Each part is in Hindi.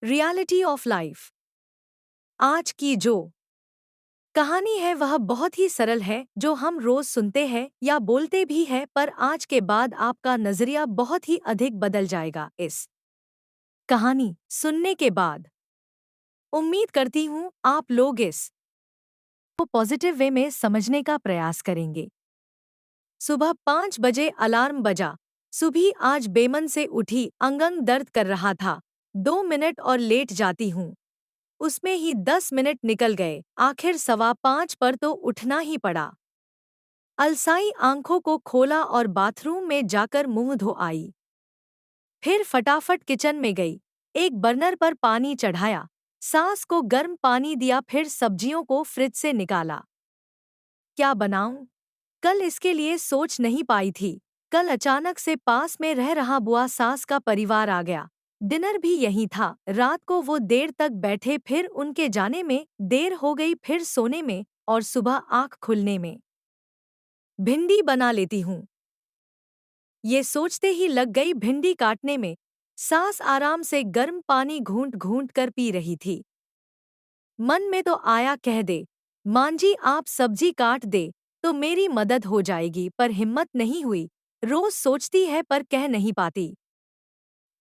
Reality of life. आज की जो कहानी है वह बहुत ही सरल है, जो हम रोज सुनते हैं या बोलते भी हैं, पर आज के बाद आपका नजरिया बहुत ही अधिक बदल जाएगा इस कहानी सुनने के बाद। उम्मीद करती हूँ आप लोग इस को पॉजिटिव वे में समझने का प्रयास करेंगे। सुबह 5 बजे अलार्म बजा। सुबह आज बेमन से उठी, अंग दर्द कर रहा था। 2 मिनट और लेट जाती हूँ। उसमें ही 10 मिनट निकल गए। आखिर 5:15 पर तो उठना ही पड़ा। अलसाई आंखों को खोला और बाथरूम में जाकर मुंह धो आई। फिर फटाफट किचन में गई। एक बर्नर पर पानी चढ़ाया, सास को गर्म पानी दिया, फिर सब्जियों को फ्रिज से निकाला। क्या बनाऊं? कल इसके लिए सोच नहीं पाई थी। कल अचानक से पास में रह रहा बुआ सास का परिवार आ गया। डिनर भी यहीं था। रात को वो देर तक बैठे, फिर उनके जाने में देर हो गई, फिर सोने में और सुबह आँख खुलने में। भिंडी बना लेती हूँ, ये सोचते ही लग गई भिंडी काटने में। सास आराम से गर्म पानी घूंट घूंट कर पी रही थी। मन में तो आया कह दे, मां जी आप सब्जी काट दे तो मेरी मदद हो जाएगी, पर हिम्मत नहीं हुई। रोज सोचती है पर कह नहीं पाती।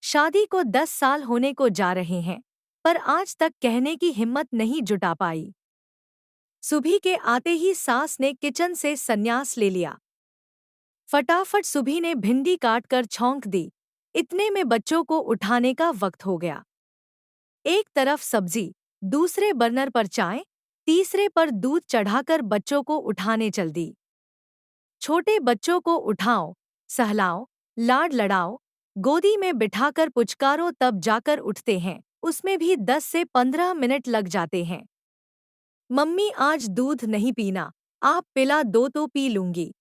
शादी को 10 साल होने को जा रहे हैं, पर आज तक कहने की हिम्मत नहीं जुटा पाई। सुबह के आते ही सास ने किचन से संन्यास ले लिया। फटाफट सुबह ने भिंडी काट कर छौंक दी। इतने में बच्चों को उठाने का वक्त हो गया। एक तरफ सब्जी, दूसरे बर्नर पर चाय, तीसरे पर दूध चढ़ाकर बच्चों को उठाने चल दी। छोटे बच्चों को उठाओ, सहलाओ, लाड लड़ाओ, गोदी में बिठाकर पुचकारो, तब जाकर उठते हैं। उसमें भी 10 से 15 मिनट लग जाते हैं। मम्मी आज दूध नहीं पीना, आप पिला दो तो पी लूंगी।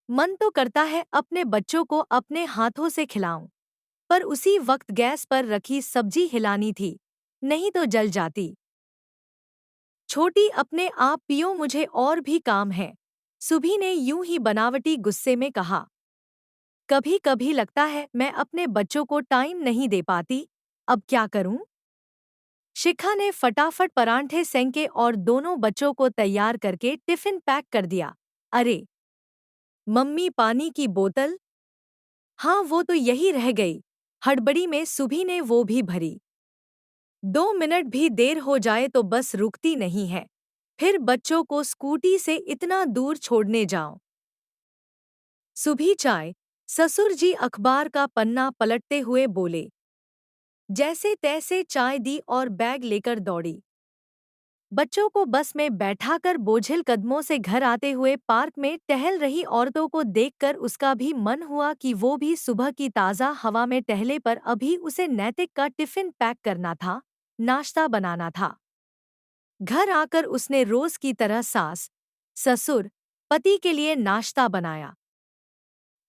मन तो करता है अपने बच्चों को अपने हाथों से खिलाऊं, पर उसी वक्त गैस पर रखी सब्जी हिलानी थी, नहीं तो जल जाती। छोटी अपने आप पियो, मुझे और भी काम है, सुभी ने यूं ही बनावटी गुस्से में कहा। कभी कभी लगता है मैं अपने बच्चों को टाइम नहीं दे पाती, अब क्या करूं? शिखा ने फटाफट परांठे सेंके और दोनों बच्चों को तैयार करके टिफिन पैक कर दिया। अरे मम्मी, पानी की बोतल? हाँ वो तो यही रह गई। हड़बड़ी में सुभी ने वो भी भरी। 2 मिनट भी देर हो जाए तो बस रुकती नहीं है। फिर बच्चों को स्कूटी से इतना दूर छोड़ने जाओ। सुबह चाय। ससुर जी अखबार का पन्ना पलटते हुए बोले। जैसे तैसे चाय दी और बैग लेकर दौड़ी। बच्चों को बस में बैठाकर बोझिल कदमों से घर आते हुए पार्क में टहल रही औरतों को देखकर उसका भी मन हुआ कि वो भी सुबह की ताज़ा हवा में टहले, पर अभी उसे नैतिक का टिफिन पैक करना था, नाश्ता बनाना था। घर आकर उसने रोज की तरह सास, ससुर, पति के लिए नाश्ता बनाया।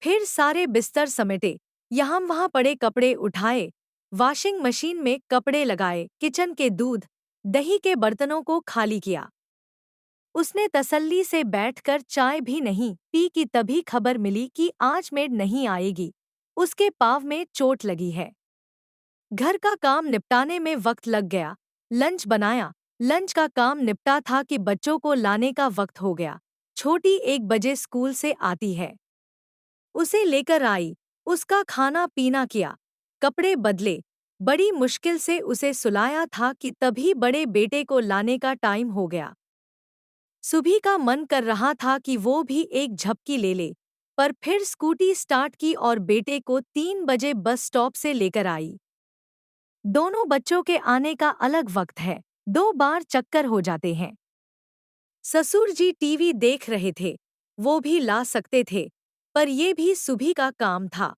फिर सारे बिस्तर समेटे, यहाँ वहाँ पड़े कपड़े उठाए, वॉशिंग मशीन में कपड़े लगाए, किचन के दूध दही के बर्तनों को खाली किया। उसने तसल्ली से बैठकर चाय भी नहीं पी कि तभी खबर मिली कि आज मेड नहीं आएगी, उसके पाँव में चोट लगी है। घर का काम निपटाने में वक्त लग गया। लंच बनाया, लंच का काम निपटा था कि बच्चों को लाने का वक्त हो गया। छोटी 1 बजे स्कूल से आती है, उसे लेकर आई, उसका खाना पीना किया, कपड़े बदले, बड़ी मुश्किल से उसे सुलाया था कि तभी बड़े बेटे को लाने का टाइम हो गया। सुबह का मन कर रहा था कि वो भी एक झपकी ले ले, पर फिर स्कूटी स्टार्ट की और बेटे को 3 बजे बस स्टॉप से लेकर आई। दोनों बच्चों के आने का अलग वक्त है, 2 बार चक्कर हो जाते हैं। ससुर जी टीवी देख रहे थे, वो भी ला सकते थे, पर ये भी सुबह का काम था।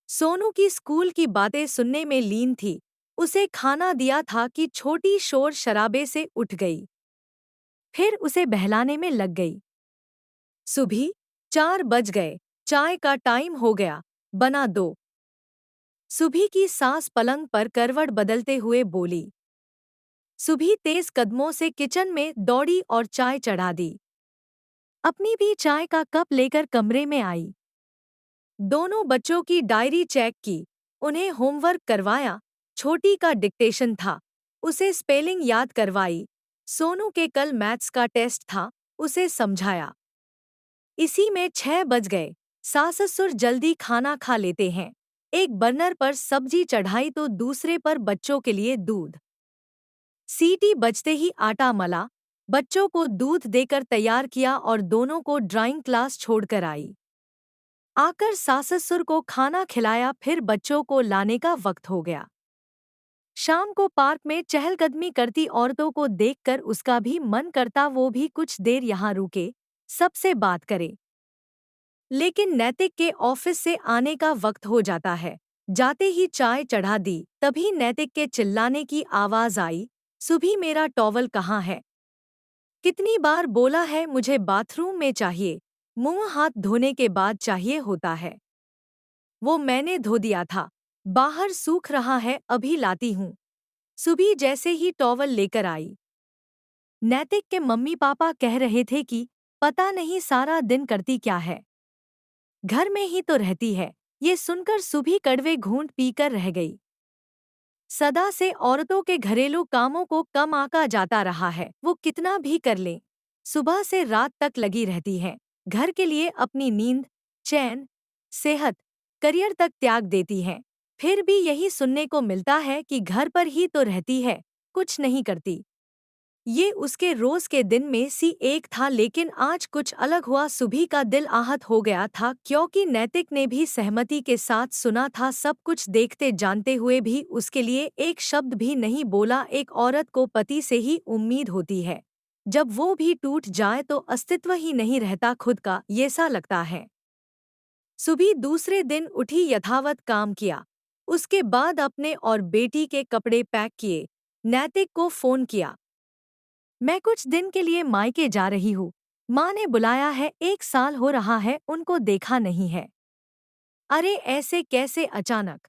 सोनू की स्कूल की बातें सुनने में लीन थी। उसे खाना दिया था कि छोटी शोर शराबे से उठ गई, फिर उसे बहलाने में लग गई। सुबह 4 बज गए, चाय का टाइम हो गया, बना दो। सुबह की सास पलंग पर करवट बदलते हुए बोली। सुबह तेज कदमों से किचन में दौड़ी और चाय चढ़ा दी। अपनी भी चाय का कप लेकर कमरे में आई। दोनों बच्चों की डायरी चेक की, उन्हें होमवर्क करवाया, छोटी का डिक्टेशन था, उसे स्पेलिंग याद करवाई। सोनू के कल मैथ्स का टेस्ट था, उसे समझाया। इसी में 6 बज गए। सास ससुर जल्दी खाना खा लेते हैं। एक बर्नर पर सब्जी चढ़ाई तो दूसरे पर बच्चों के लिए दूध। सीटी बजते ही आटा मला, बच्चों को दूध देकर तैयार किया और दोनों को ड्राइंग क्लास छोड़कर आई। आकर सास ससुर को खाना खिलाया, फिर बच्चों को लाने का वक्त हो गया। शाम को पार्क में चहलकदमी करती औरतों को देखकर उसका भी मन करता वो भी कुछ देर यहाँ रुके, सबसे बात करे। लेकिन नैतिक के ऑफिस से आने का वक्त हो जाता है। जाते ही चाय चढ़ा दी, तभी नैतिक के चिल्लाने की आवाज आई, सुभी मेरा टॉवल कहाँ है? कितनी बार बोला है मुझे बाथरूम में चाहिए, मुंह हाथ धोने के बाद चाहिए होता है। वो मैंने धो दिया था, बाहर सूख रहा है, अभी लाती हूँ। सुबह जैसे ही टॉवल लेकर आई। नैतिक के मम्मी पापा कह रहे थे कि पता नहीं सारा दिन करती क्या है, घर में ही तो रहती है। ये सुनकर सुबह कड़वे घूंट पीकर रह गई। सदा से औरतों के घरेलू कामों को कम आका जाता रहा है, वो कितना भी कर ले, सुबह से रात तक लगी रहती है। घर के लिए अपनी नींद, चैन, सेहत, करियर तक त्याग देती है। फिर भी यही सुनने को मिलता है कि घर पर ही तो रहती है, कुछ नहीं करती। ये उसके रोज के दिन में सी एक था, लेकिन आज कुछ अलग हुआ। सुभी का दिल आहत हो गया था, क्योंकि नैतिक ने भी सहमति के साथ सुना था, सब कुछ देखते जानते हुए भी उसके लिए एक शब्द भी नहीं बोला। एक औरत को पति से ही उम्मीद होती है, जब वो भी टूट जाए तो अस्तित्व ही नहीं रहता खुद का, ये सा लगता है। सुबह दूसरे दिन उठी, यथावत काम किया, उसके बाद अपने और बेटी के कपड़े पैक किए, नैतिक को फोन किया। मैं कुछ दिन के लिए मायके जा रही हूँ, माँ ने बुलाया है, 1 साल हो रहा है उनको देखा नहीं है। अरे ऐसे कैसे अचानक?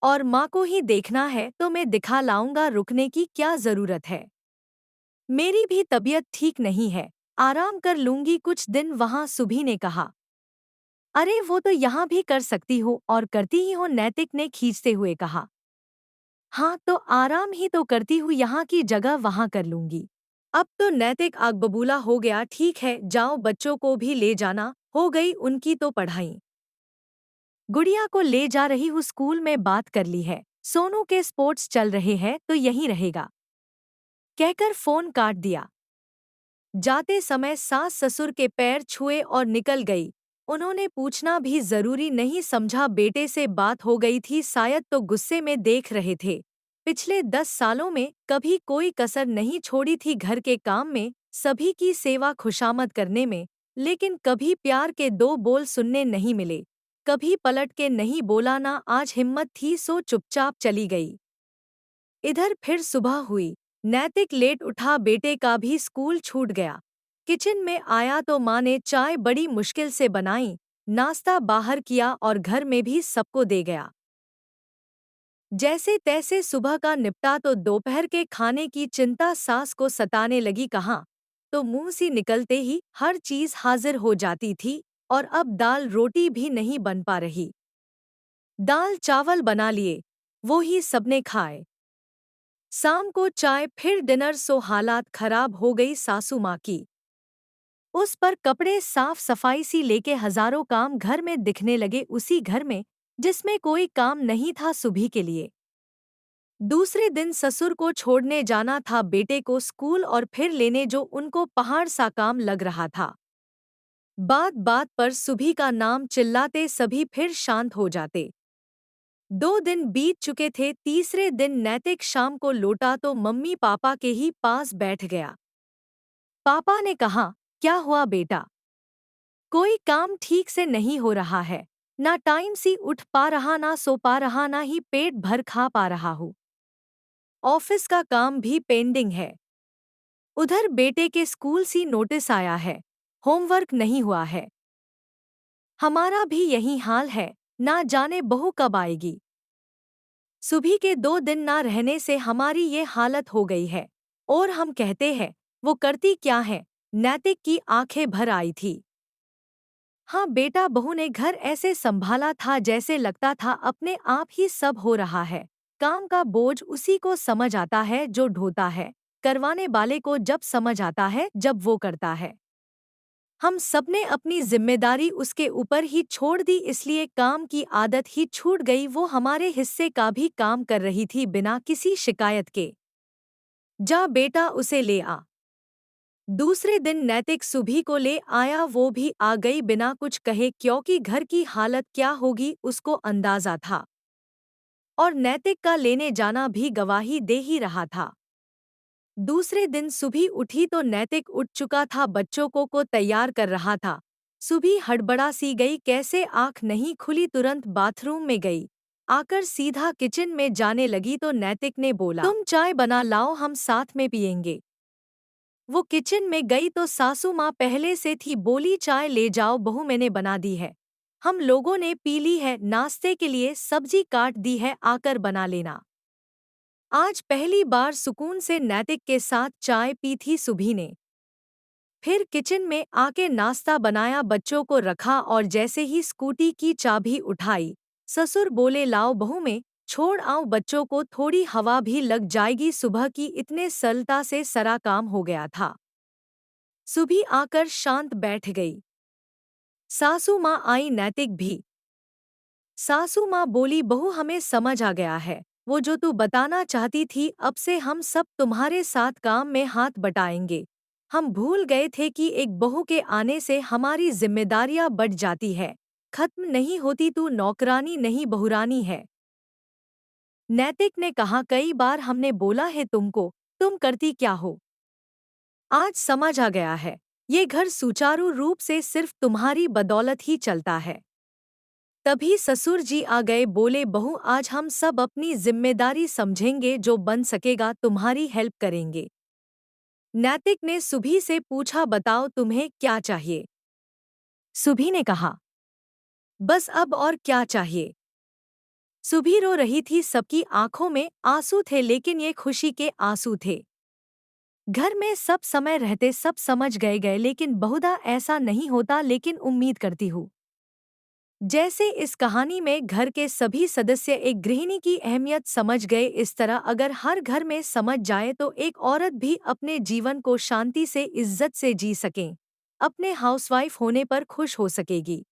और माँ को ही देखना है तो मैं दिखा लाऊंगा, रुकने की क्या जरूरत है? मेरी भी तबीयत ठीक नहीं है, आराम कर लूंगी कुछ दिन वहाँ, सुभी ने कहा। अरे वो तो यहाँ भी कर सकती हो और करती ही हो, नैतिक ने खींचते हुए कहा। हाँ तो आराम ही तो करती हूँ, यहाँ की जगह वहाँ कर लूंगी। अब तो नैतिक आग बबूला हो गया। ठीक है जाओ, बच्चों को भी ले जाना, हो गई उनकी तो पढ़ाई। गुड़िया को ले जा रही हूँ, स्कूल में बात कर ली है, सोनू के स्पोर्ट्स चल रहे हैं तो यहीं रहेगा, कहकर फोन काट दिया। जाते समय सास ससुर के पैर छुए और निकल गई। उन्होंने पूछना भी जरूरी नहीं समझा, बेटे से बात हो गई थी, शायद तो गुस्से में देख रहे थे। पिछले 10 सालों में कभी कोई कसर नहीं छोड़ी थी घर के काम में, सभी की सेवा खुशामद करने में, लेकिन कभी प्यार के 2 बोल सुनने नहीं मिले, कभी पलट के नहीं बोला ना। आज हिम्मत थी सो चुपचाप चली गई। इधर फिर सुबह हुई, नैतिक लेट उठा, बेटे का भी स्कूल छूट गया। किचन में आया तो माँ ने चाय बड़ी मुश्किल से बनाई, नाश्ता बाहर किया और घर में भी सबको दे गया। जैसे तैसे सुबह का निपटा तो दोपहर के खाने की चिंता सास को सताने लगी। कहाँ तो मुंह से निकलते ही हर चीज हाजिर हो जाती थी, और अब दाल रोटी भी नहीं बन पा रही। दाल चावल बना लिए, वो ही सबने खाए। शाम को चाय, फिर डिनर, सो हालात खराब हो गई सासू माँ की। उस पर कपड़े साफ सफाई सी लेके हजारों काम घर में दिखने लगे, उसी घर में जिसमें कोई काम नहीं था सुभी के लिए। दूसरे दिन ससुर को छोड़ने जाना था बेटे को स्कूल, और फिर लेने, जो उनको पहाड़ सा काम लग रहा था। बात बात पर सुभी का नाम चिल्लाते सभी फिर शांत हो जाते। 2 दिन बीत चुके थे, तीसरे दिन नैतिक शाम को लौटा तो मम्मी पापा के ही पास बैठ गया। पापा ने कहा, क्या हुआ बेटा? कोई काम ठीक से नहीं हो रहा है, ना टाइम से उठ पा रहा, ना सो पा रहा, ना ही पेट भर खा पा रहा हूँ। ऑफिस का काम भी पेंडिंग है। उधर बेटे के स्कूल से नोटिस आया है, होमवर्क नहीं हुआ है। हमारा भी यही हाल है, ना जाने बहू कब आएगी। सुबह के 2 दिन ना रहने से हमारी ये हालत हो गई है, और हम कहते हैं वो करती क्या है? नैतिक की आंखें भर आई थी। हाँ बेटा, बहू ने घर ऐसे संभाला था जैसे लगता था अपने आप ही सब हो रहा है। काम का बोझ उसी को समझ आता है जो ढोता है, करवाने वाले को जब समझ आता है जब वो करता है। हम सबने अपनी जिम्मेदारी उसके ऊपर ही छोड़ दी, इसलिए काम की आदत ही छूट गई। वो हमारे हिस्से का भी काम कर रही थी बिना किसी शिकायत के। जा बेटा उसे ले आ। दूसरे दिन नैतिक सुभी को ले आया, वो भी आ गई बिना कुछ कहे, क्योंकि घर की हालत क्या होगी उसको अंदाजा था और नैतिक का लेने जाना भी गवाही दे ही रहा था। दूसरे दिन सुबह उठी तो नैतिक उठ चुका था, बच्चों को तैयार कर रहा था। सुबह हड़बड़ा सी गई, कैसे आँख नहीं खुली, तुरंत बाथरूम में गई। आकर सीधा किचन में जाने लगी तो नैतिक ने बोला, तुम चाय बना लाओ, हम साथ में पियेंगे। वो किचन में गई तो सासू माँ पहले से थी, बोली चाय ले जाओ बहू, मैंने बना दी है, हम लोगों ने पी ली है, नाश्ते के लिए सब्जी काट दी है, आकर बना लेना। आज पहली बार सुकून से नैतिक के साथ चाय पी थी सुभी ने। फिर किचन में आके नाश्ता बनाया, बच्चों को रखा और जैसे ही स्कूटी की चाबी उठाई, ससुर बोले लाओ बहू में छोड़ आओ बच्चों को, थोड़ी हवा भी लग जाएगी। सुबह की इतने सरलता से सारा काम हो गया था। सुबह आकर शांत बैठ गई। सासू माँ आई, नैतिक भी। सासू माँ बोली बहू हमें समझ आ गया है, वो जो तू बताना चाहती थी, अब से हम सब तुम्हारे साथ काम में हाथ बटाएंगे। हम भूल गए थे कि एक बहू के आने से हमारी जिम्मेदारियां बढ़ जाती है, खत्म नहीं होती, तू नौकरानी नहीं बहुरानी है। नैतिक ने कहा, कई बार हमने बोला है तुमको, तुम करती क्या हो। आज समझ आ गया है, ये घर सुचारू रूप से सिर्फ तुम्हारी बदौलत ही चलता है। तभी ससुर जी आ गए, बोले बहू आज हम सब अपनी जिम्मेदारी समझेंगे, जो बन सकेगा तुम्हारी हेल्प करेंगे। नैतिक ने सुभी से पूछा, बताओ तुम्हें क्या चाहिए। सुभी ने कहा, बस अब और क्या चाहिए। सुभी रो रही थी, सबकी आंखों में आंसू थे, लेकिन ये खुशी के आंसू थे। घर में सब समय रहते सब समझ गए, लेकिन बहुधा ऐसा नहीं होता, लेकिन उम्मीद करती हूँ जैसे इस कहानी में घर के सभी सदस्य एक गृहिणी की अहमियत समझ गए, इस तरह अगर हर घर में समझ जाए तो एक औरत भी अपने जीवन को शांति से इज्जत से जी सके, अपने हाउसवाइफ होने पर खुश हो सकेगी।